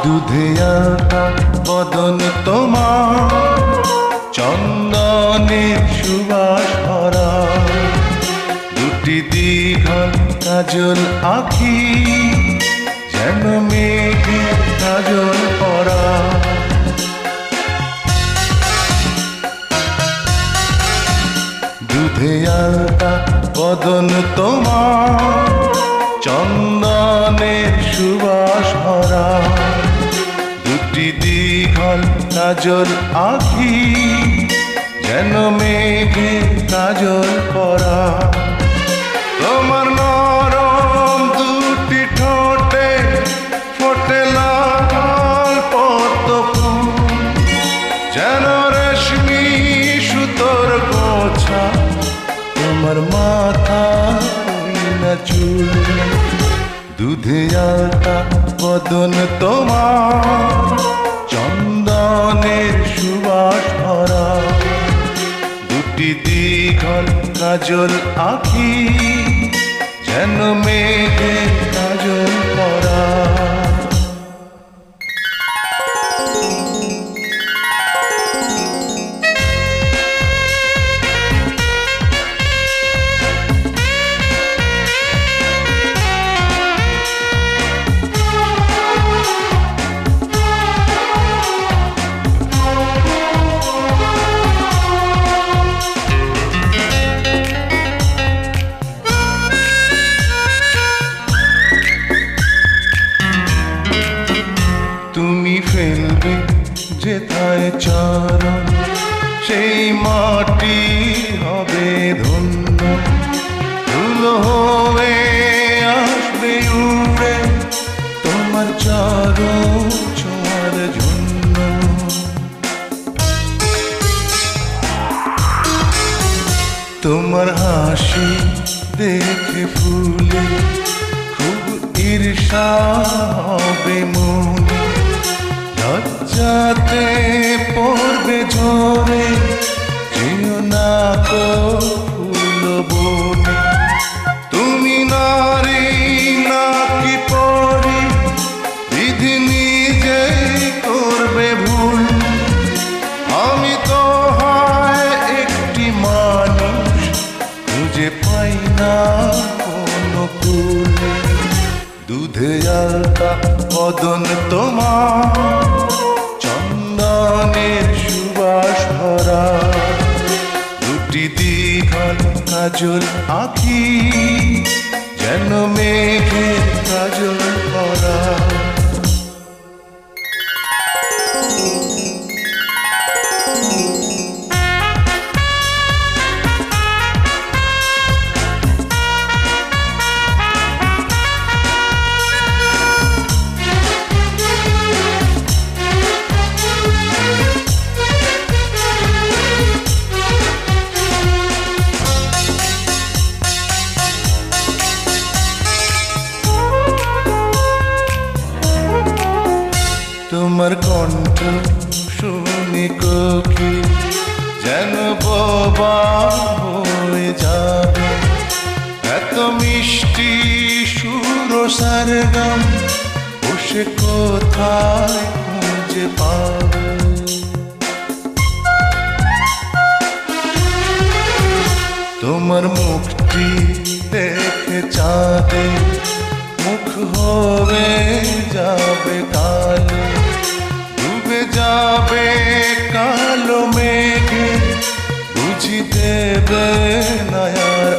দুধে আলতা বদন তোমার, চন্দনের সুবাস ভরা, দুটি দীঘল কাজল আঁখি, যেন মেঘে কাজল পরা। দুধে আলতা বদন তোমার, চন্দনের সুবাস ভরা, দুটি দীঘল কাজল আঁখি, যেন মেঘে কাজল পরা। তোমার নরম দুটি ঠোঁটে ফোটে লাল পদ্ম ফুল, যেন রেশমি সুতোর গোছা, তোমার মাথা না চুল। দুধে আলতা বদন তোমার, চন্দনের সুবাস ভরা, দুটি দীঘল কাজল আঁখি, যেন মেঘে কাজল পরা। তুমি ফেলবে যেথায় চরণ, সেই মাটি হবে ধন্য, ধুলো হয়ে আসবে উড়ে তোমার চরণ ছোঁয়ার জন্য। তোমার হাসি দেখে ফুলে খুব ঈর্ষা হবে মনে, লজ্জাতে পড়বে ঝরে যেও না কো ফুল বনে। তুমি নারী নাকি পরি, বিধি নিজেই করবে ভুল, আমি তো হয় একটি মানুষ, খুঁজে পাই না কোনো কুল। দুধে আলতা বদন তোমার, চন্দনের সুবাস ভরা, দুটি দীঘল কাজল আঁখি, যেন মেঘে কাজল পরা। তোমার কণ্ঠ শুনি কোকিল, যেন বোবা হয়ে যাবে, এত মিষ্টি সুর সারগাম বসে কোথায় খুঁজে পাবে। তোমার মুখটি দেখে চাঁদে মুখ হবে যাবে কালো, ডুবে যাবে কালো মেঘে, বুঝি দেবে না আর